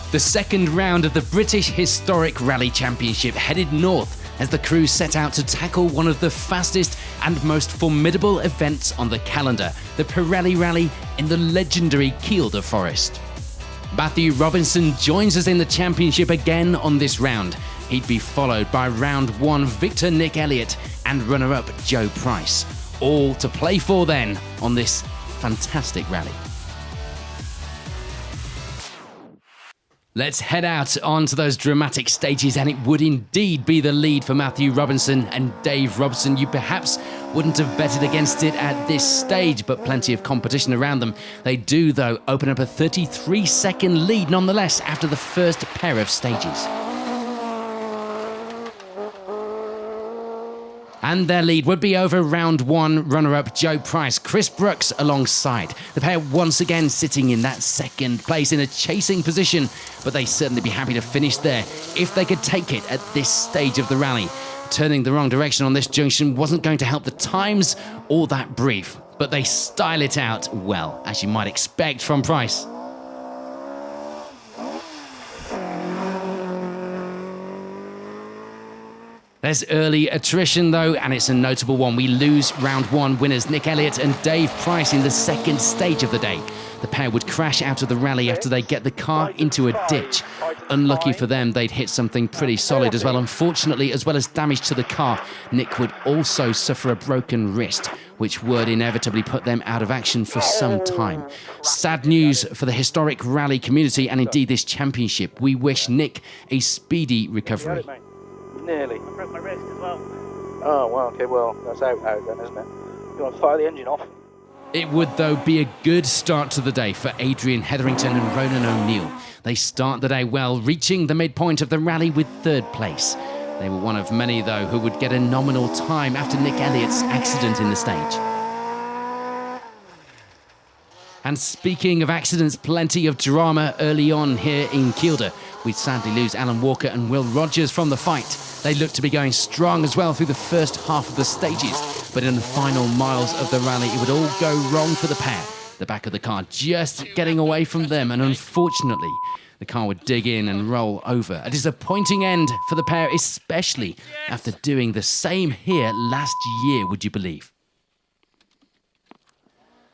The second round of the British Historic Rally Championship headed north as the crew set out to tackle one of the fastest and most formidable events on the calendar, the Pirelli Rally in the legendary Kielder Forest. Matthew Robinson joins us in the championship again on this round. He'd be followed by round one victor Nick Elliott and runner-up Joe Price. All to play for then on this fantastic rally. Let's head out onto those dramatic stages, and it would indeed be the lead for Matthew Robinson and Dave Robson. You perhaps wouldn't have betted against it at this stage, but plenty of competition around them. They do, though, open up a 33-second lead nonetheless after the first pair of stages. And their lead would be over round one runner-up Joe Price, Chris Brooks alongside. The pair once again sitting in that second place in a chasing position, but they'd certainly be happy to finish there if they could take it at this stage of the rally. Turning the wrong direction on this junction wasn't going to help the times or that brief, but they style it out well, as you might expect from Price. There's early attrition though, and it's a notable one. We lose round one winners Nick Elliott and Dave Price in the second stage of the day. The pair would crash out of the rally after they get the car into a ditch. Unlucky for them, they'd hit something pretty solid as well. Unfortunately, as well as damage to the car, Nick would also suffer a broken wrist, which would inevitably put them out of action for some time. Sad news for the historic rally community and indeed this championship. We wish Nick a speedy recovery. Nearly. I broke my wrist as well. Oh, well, okay, well, that's out then, isn't it? You want to fire the engine off? It would, though, be a good start to the day for Adrian Hetherington and Ronan O'Neill. They start the day well, reaching the midpoint of the rally with third place. They were one of many, though, who would get a nominal time after Nick Elliott's accident in the stage. And speaking of accidents, plenty of drama early on here in Kielder. We'd sadly lose Alan Walker and Will Rogers from the fight. They looked to be going strong as well through the first half of the stages, but in the final miles of the rally, it would all go wrong for the pair. The back of the car just getting away from them, and unfortunately, the car would dig in and roll over. A disappointing end for the pair, especially after doing the same here last year, would you believe?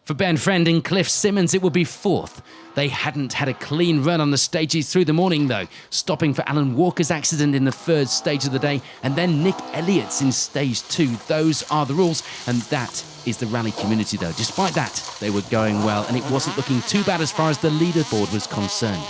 For Ben Friend and Cliff Simmons, it would be fourth. They hadn't had a clean run on the stages through the morning, though, stopping for Alan Walker's accident in the third stage of the day, and then Nick Elliott's in stage two. Those are the rules, and that is the rally community, though. Despite that, they were going well, and it wasn't looking too bad as far as the leaderboard was concerned.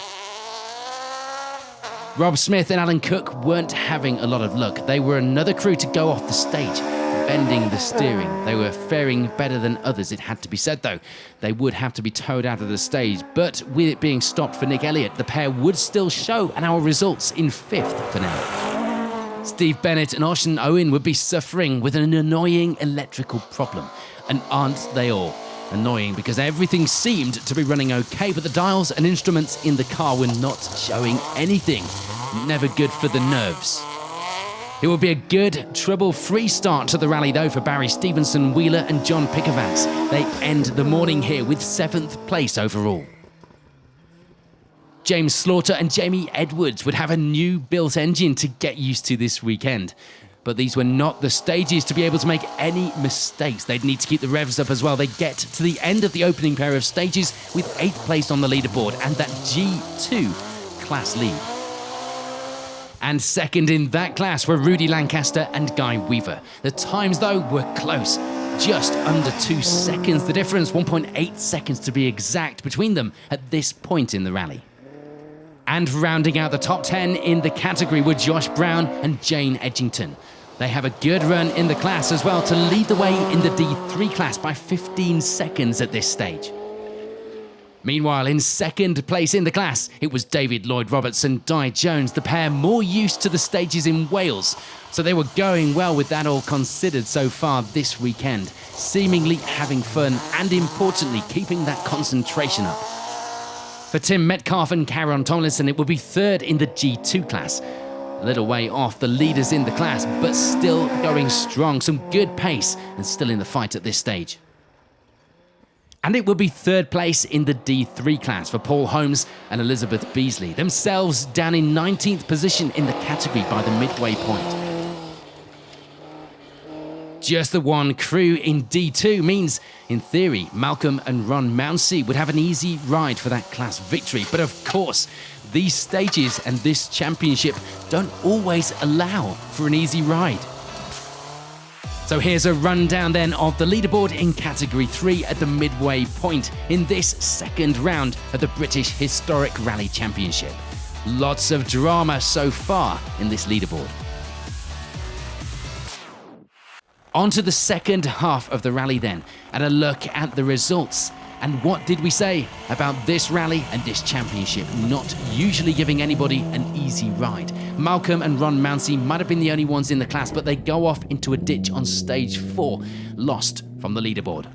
Rob Smith and Alan Cook weren't having a lot of luck. They were another crew to go off the stage, bending the steering. They were faring better than others, it had to be said, though. They would have to be towed out of the stage, but with it being stopped for Nick Elliott, the pair would still show, and our results in fifth for now. Steve Bennett and Ocean Owen would be suffering with an annoying electrical problem, and aren't they all? Annoying because everything seemed to be running okay, but the dials and instruments in the car were not showing anything. Never good for the nerves. It will be a good, trouble-free start to the rally, though, for Barry Stevenson, Wheeler and John Pickervance. They end the morning here with 7th place overall. James Slaughter and Jamie Edwards would have a new built engine to get used to this weekend. But these were not the stages to be able to make any mistakes. They'd need to keep the revs up as well. They get to the end of the opening pair of stages with 8th place on the leaderboard and that G2 class lead. And second in that class were Rudy Lancaster and Guy Weaver. The times, though, were close. Just under 2 seconds. The difference, 1.8 seconds to be exact, between them at this point in the rally. And rounding out the top 10 in the category were Josh Brown and Jane Edgington. They have a good run in the class as well to lead the way in the D3 class by 15 seconds at this stage. Meanwhile, in second place in the class, it was David Lloyd-Roberts and Di Jones, the pair more used to the stages in Wales. So they were going well with that all considered so far this weekend, seemingly having fun and, importantly, keeping that concentration up. For Tim Metcalf and Karen Tomlinson, it will be third in the G2 class. A little way off the leaders in the class, but still going strong. Some good pace and still in the fight at this stage. And it will be third place in the D3 class for Paul Holmes and Elizabeth Beasley, themselves down in 19th position in the category by the midway point. Just the one crew in D2 means, in theory, Malcolm and Ron Mounsey would have an easy ride for that class victory. But of course, these stages and this championship don't always allow for an easy ride. So here's a rundown then of the leaderboard in Category 3 at the midway point in this second round of the British Historic Rally Championship. Lots of drama so far in this leaderboard. On to the second half of the rally then, and a look at the results. And what did we say about this rally and this championship not usually giving anybody an easy ride? Malcolm and Ron Mounsey might have been the only ones in the class, but they go off into a ditch on stage 4, lost from the leaderboard.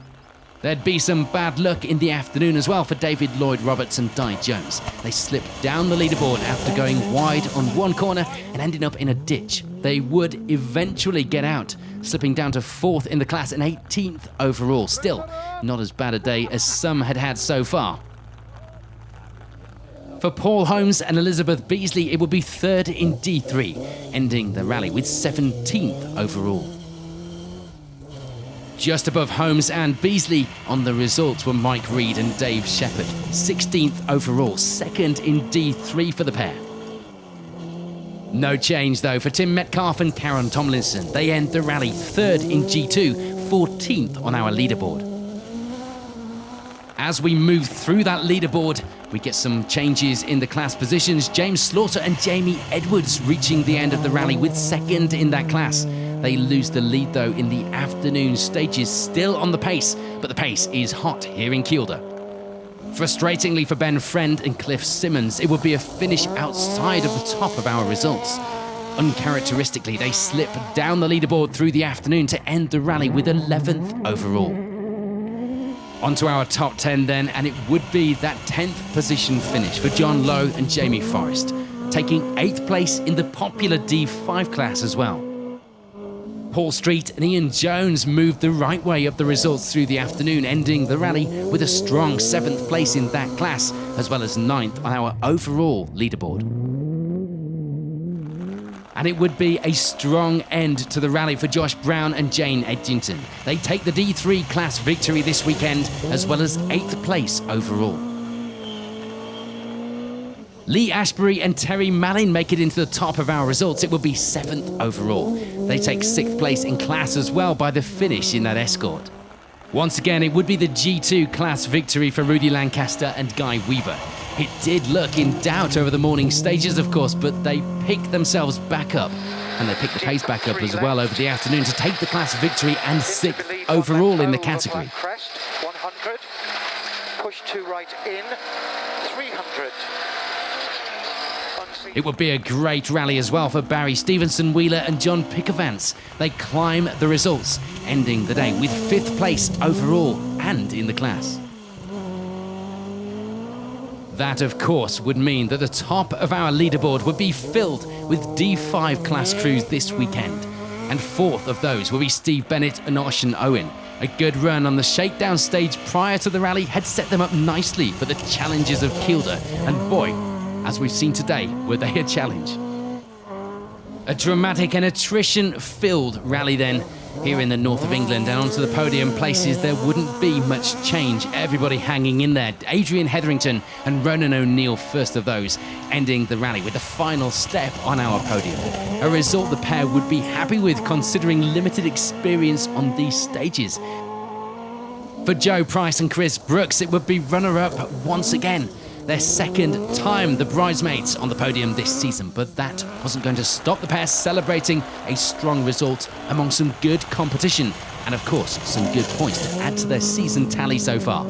There'd be some bad luck in the afternoon as well for David Lloyd Roberts and Di Jones. They slipped down the leaderboard after going wide on one corner and ending up in a ditch. They would eventually get out, slipping down to 4th in the class and 18th overall. Still, not as bad a day as some had had so far. For Paul Holmes and Elizabeth Beasley, it would be 3rd in D3, ending the rally with 17th overall. Just above Holmes and Beasley on the results were Mike Reed and Dave Shepherd, 16th overall, 2nd in D3 for the pair. No change though for Tim Metcalf and Karen Tomlinson. They end the rally 3rd in G2, 14th on our leaderboard. As we move through that leaderboard, we get some changes in the class positions. James Slaughter and Jamie Edwards reaching the end of the rally with 2nd in that class. They lose the lead though in the afternoon stages, still on the pace, but the pace is hot here in Kielder. Frustratingly for Ben Friend and Cliff Simmons, it would be a finish outside of the top of our results. Uncharacteristically, they slip down the leaderboard through the afternoon to end the rally with 11th overall. Onto our top 10 then, and it would be that 10th position finish for John Lowe and Jamie Forrest, taking 8th place in the popular D5 class as well. Paul Street and Ian Jones moved the right way up the results through the afternoon, ending the rally with a strong 7th place in that class, as well as 9th on our overall leaderboard. And it would be a strong end to the rally for Josh Brown and Jane Edgington. They take the D3 class victory this weekend, as well as 8th place overall. Lee Ashbury and Terry Mallin make it into the top of our results. It would be 7th overall. They take 6th place in class as well by the finish in that escort. Once again, it would be the G2 class victory for Rudy Lancaster and Guy Weaver. It did look in doubt over the morning stages, of course, but they picked themselves back up. And they picked the pace back up as well over the afternoon to take the class victory and 6th overall in the category. 100, push to right in, 300. It would be a great rally as well for Barry Stevenson Wheeler and John Pickavance. They climb the results, ending the day with 5th place overall and in the class. That, of course, would mean that the top of our leaderboard would be filled with D5 class crews this weekend. And 4th of those will be Steve Bennett and Ocean Owen. A good run on the shakedown stage prior to the rally had set them up nicely for the challenges of Kielder. And boy, as we've seen today, were they a challenge. A dramatic and attrition-filled rally then, here in the north of England, and onto the podium places there wouldn't be much change. Everybody hanging in there. Adrian Hetherington and Ronan O'Neill, first of those, ending the rally with the final step on our podium. A result the pair would be happy with, considering limited experience on these stages. For Joe Price and Chris Brooks, it would be runner-up once again. Their second time the bridesmaids on the podium this season, but that wasn't going to stop the pair celebrating a strong result among some good competition and, of course, some good points to add to their season tally so far.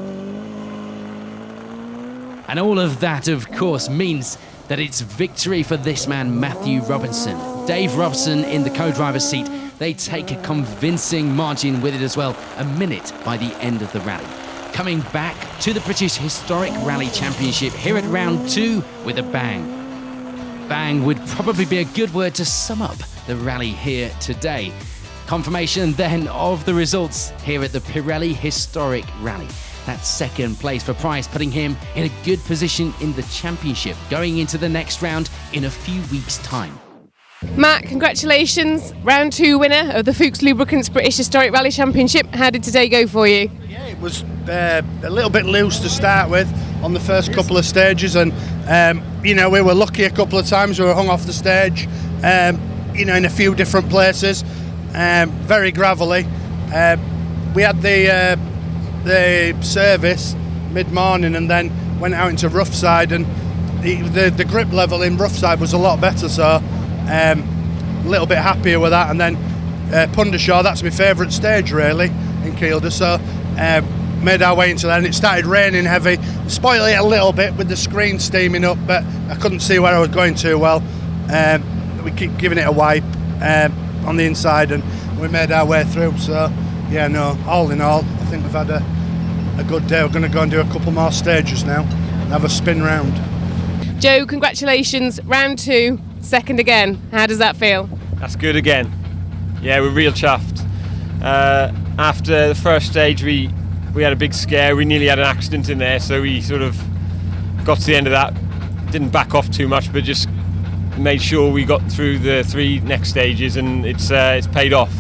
And all of that, of course, means that it's victory for this man, Matthew Robinson. Dave Robson in the co-driver's seat. They take a convincing margin with it as well, a minute by the end of the rally. Coming back to the British Historic Rally Championship here at round 2 with a bang. Bang would probably be a good word to sum up the rally here today. Confirmation then of the results here at the Pirelli Historic Rally. That's second place for Price, putting him in a good position in the championship, going into the next round in a few weeks' time. Matt, congratulations. Round 2 winner of the Fuchs Lubricants British Historic Rally Championship. How did today go for you? Yeah, it was a little bit loose to start with on the first couple of stages, and we were lucky a couple of times. We were hung off the stage, in a few different places, very gravelly. We had the service mid-morning and then went out into rough side, and the grip level in rough side was a lot better, so a little bit happier with that. And then Pundershaw, that's my favourite stage really in Kielder, so made our way into that, and it started raining heavy, spoiled it a little bit with the screen steaming up, but I couldn't see where I was going too well. We keep giving it a wipe on the inside, and we made our way through. So yeah, no, all in all, I think we've had a good day. We're going to go and do a couple more stages now and have a spin round. Joe, congratulations. Round 2, second again. How does that feel? That's good again. Yeah, we're real chuffed. After the first stage, we had a big scare. We nearly had an accident in there, so we sort of got to the end of that. Didn't back off too much, but just made sure we got through the 3 next stages, and it's paid off.